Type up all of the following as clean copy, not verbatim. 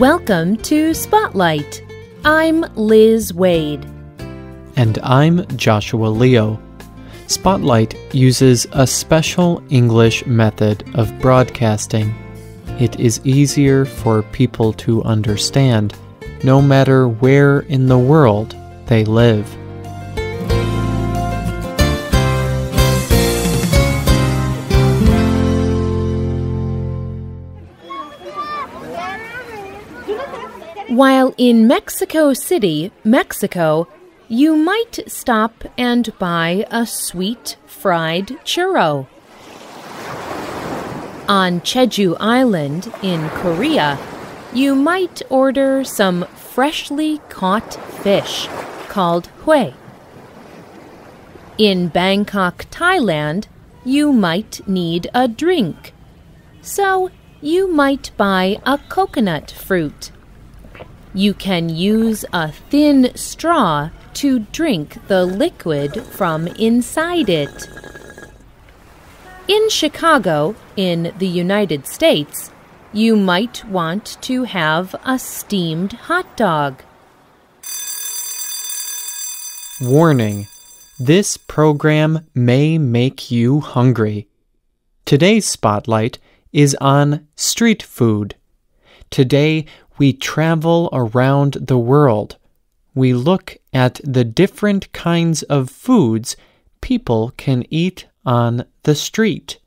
Welcome to Spotlight. I'm Liz Waid. And I'm Joshua Leo. Spotlight uses a special English method of broadcasting. It is easier for people to understand, no matter where in the world they live. While in Mexico City, Mexico, you might stop and buy a sweet fried churro. On Jeju Island in Korea, you might order some freshly caught fish called hue. In Bangkok, Thailand, you might need a drink. So you might buy a coconut fruit. You can use a thin straw to drink the liquid from inside it. In Chicago, in the United States, you might want to have a steamed hot dog. Warning: this program may make you hungry. Today's spotlight is on street food. Today, we travel around the world. We look at the different kinds of foods people can eat on the street.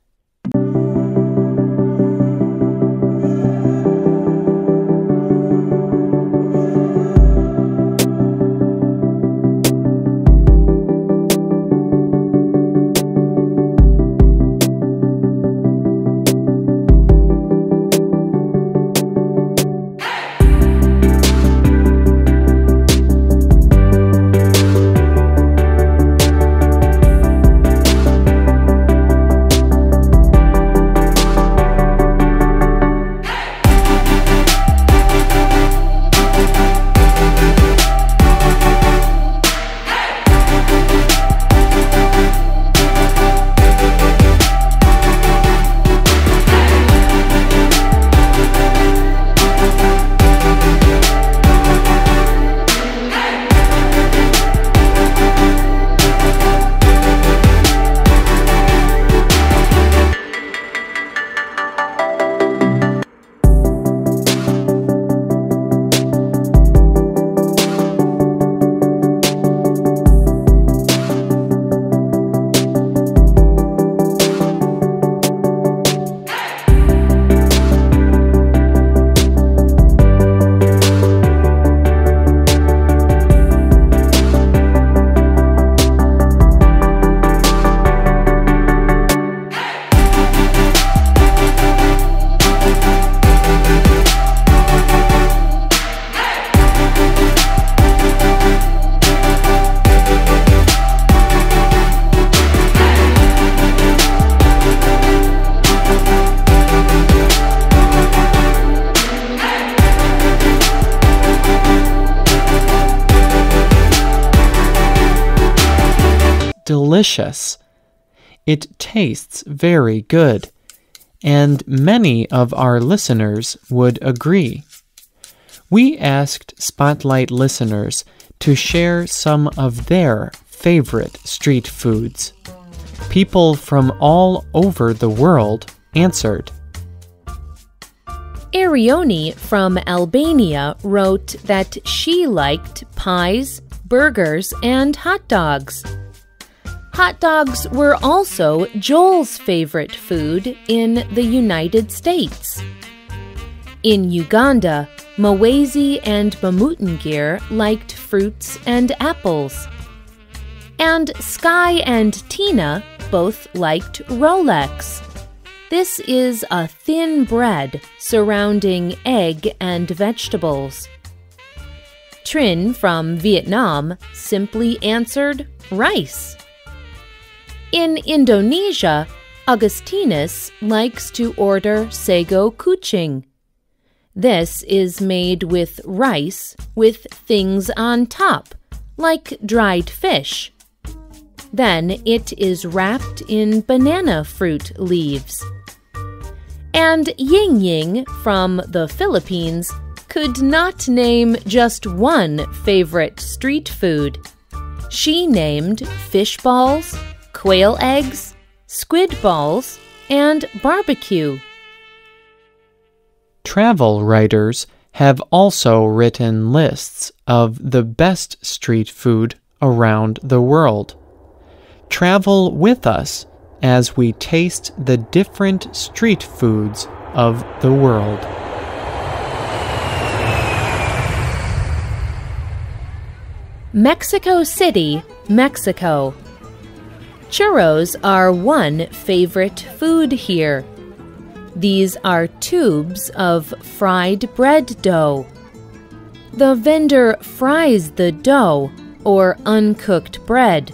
Delicious. It tastes very good, and many of our listeners would agree. We asked Spotlight listeners to share some of their favorite street foods. People from all over the world answered. Arione from Albania wrote that she liked pies, burgers, and hot dogs. Hot dogs were also Joel's favorite food in the United States. In Uganda, Mawezi and Bamutangir liked fruits and apples. And Sky and Tina both liked Rolex. This is a thin bread surrounding egg and vegetables. Trin from Vietnam simply answered rice. In Indonesia, Augustinus likes to order sago kucing. This is made with rice with things on top, like dried fish. Then it is wrapped in banana fruit leaves. And Ying Ying from the Philippines could not name just one favorite street food. She named fish balls, quail eggs, squid balls, and barbecue. Travel writers have also written lists of the best street food around the world. Travel with us as we taste the different street foods of the world. Mexico City, Mexico. Churros are one favorite food here. These are tubes of fried bread dough. The vendor fries the dough or uncooked bread.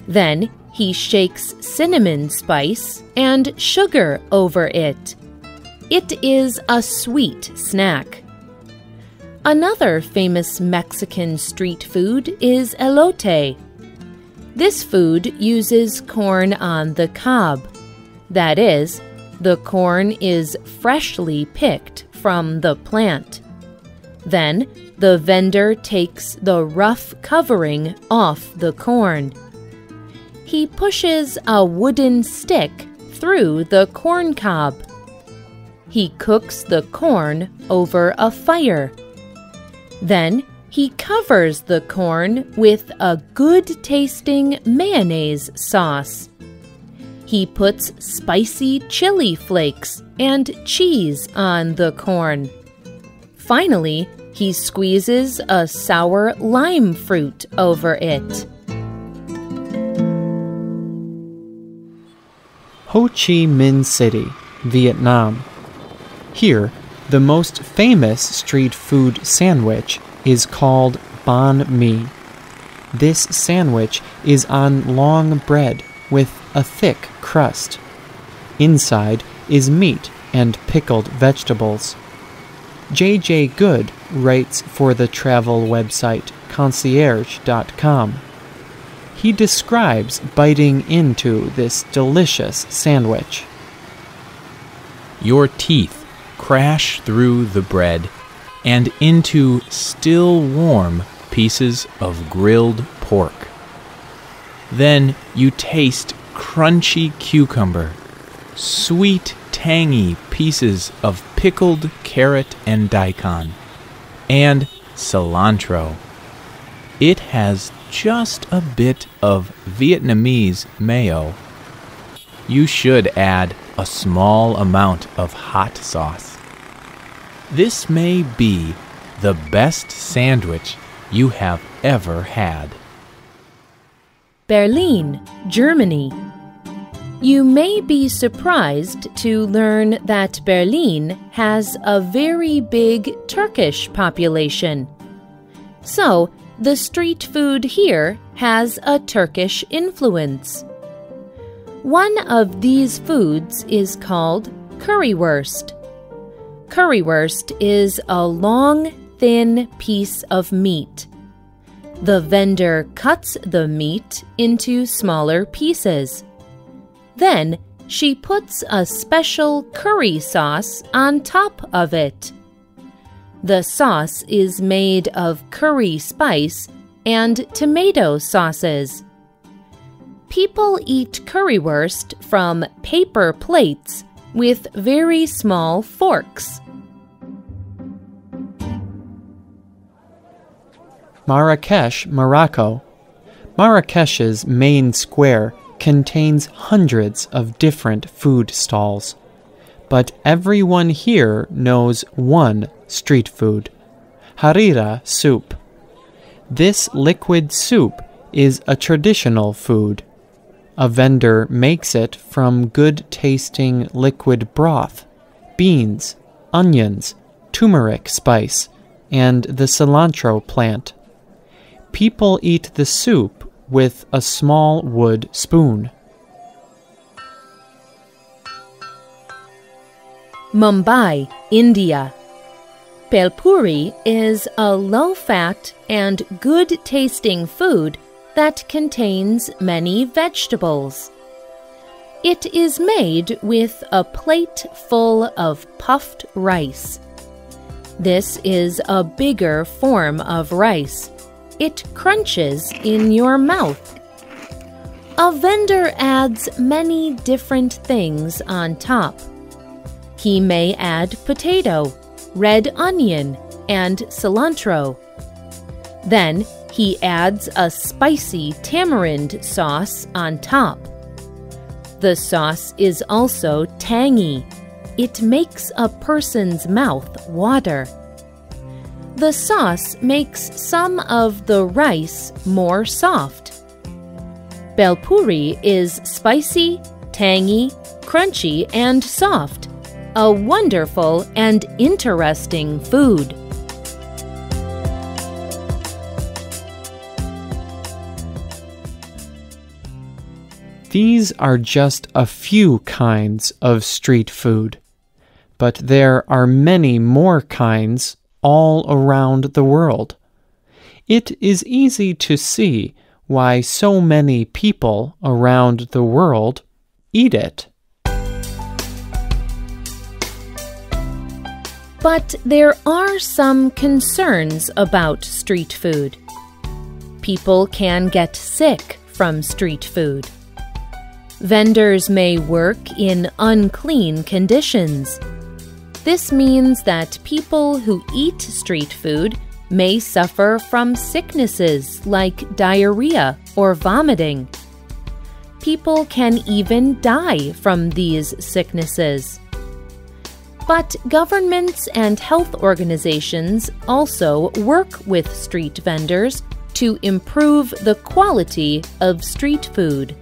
Then he shakes cinnamon spice and sugar over it. It is a sweet snack. Another famous Mexican street food is elote. This food uses corn on the cob. That is, the corn is freshly picked from the plant. Then, the vendor takes the rough covering off the corn. He pushes a wooden stick through the corn cob. He cooks the corn over a fire. Then he covers the corn with a good-tasting mayonnaise sauce. He puts spicy chili flakes and cheese on the corn. Finally, he squeezes a sour lime fruit over it. Ho Chi Minh City, Vietnam. Here, the most famous street food sandwich is called banh mi. This sandwich is on long bread with a thick crust. Inside is meat and pickled vegetables. J.J. Good writes for the travel website concierge.com. He describes biting into this delicious sandwich. Your teeth crash through the bread and into still warm pieces of grilled pork. Then you taste crunchy cucumber, sweet, tangy pieces of pickled carrot and daikon, and cilantro. It has just a bit of Vietnamese mayo. You should add a small amount of hot sauce. This may be the best sandwich you have ever had. Berlin, Germany. You may be surprised to learn that Berlin has a very big Turkish population. So, the street food here has a Turkish influence. One of these foods is called currywurst. Currywurst is a long, thin piece of meat. The vendor cuts the meat into smaller pieces. Then she puts a special curry sauce on top of it. The sauce is made of curry spice and tomato sauces. People eat currywurst from paper plates with very small forks. Marrakesh, Morocco. Marrakesh's main square contains hundreds of different food stalls. But everyone here knows one street food, harira soup. This liquid soup is a traditional food. A vendor makes it from good-tasting liquid broth, beans, onions, turmeric spice, and the cilantro plant. People eat the soup with a small wood spoon. Mumbai, India. Bhel puri is a low-fat and good-tasting food that contains many vegetables. It is made with a plate full of puffed rice. This is a bigger form of rice. It crunches in your mouth. A vendor adds many different things on top. He may add potato, red onion, and cilantro. Then he adds a spicy tamarind sauce on top. The sauce is also tangy. It makes a person's mouth water. The sauce makes some of the rice more soft. Belpuri is spicy, tangy, crunchy, and soft. A wonderful and interesting food. These are just a few kinds of street food, but there are many more kinds all around the world. It is easy to see why so many people around the world eat it. But there are some concerns about street food. People can get sick from street food. Vendors may work in unclean conditions. This means that people who eat street food may suffer from sicknesses like diarrhea or vomiting. People can even die from these sicknesses. But governments and health organizations also work with street vendors to improve the quality of street food.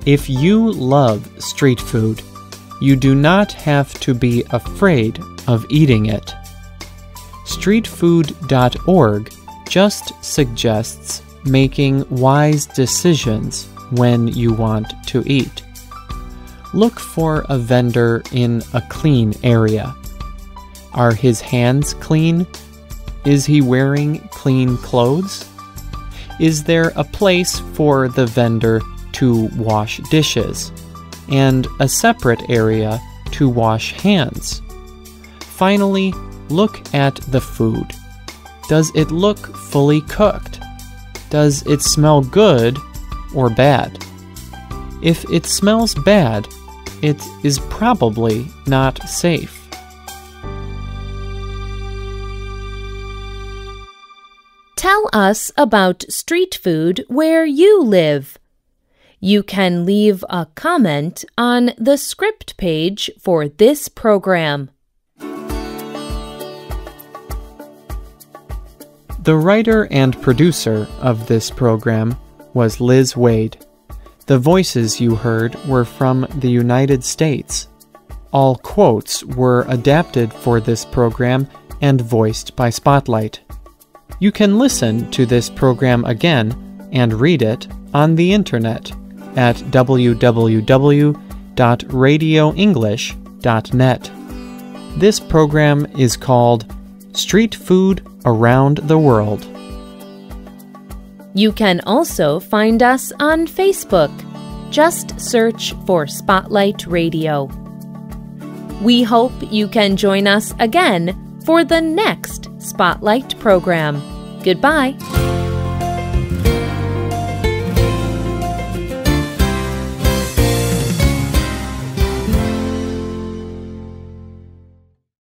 If you love street food, you do not have to be afraid of eating it. Streetfood.org just suggests making wise decisions when you want to eat. Look for a vendor in a clean area. Are his hands clean? Is he wearing clean clothes? Is there a place for the vendor to wash dishes, and a separate area to wash hands? Finally, look at the food. Does it look fully cooked? Does it smell good or bad? If it smells bad, it is probably not safe. Tell us about street food where you live. You can leave a comment on the script page for this program. The writer and producer of this program was Liz Waid. The voices you heard were from the United States. All quotes were adapted for this program and voiced by Spotlight. You can listen to this program again and read it on the internet at www.radioenglish.net. This program is called Street Food Around the World. You can also find us on Facebook. Just search for Spotlight Radio. We hope you can join us again for the next Spotlight program. Goodbye.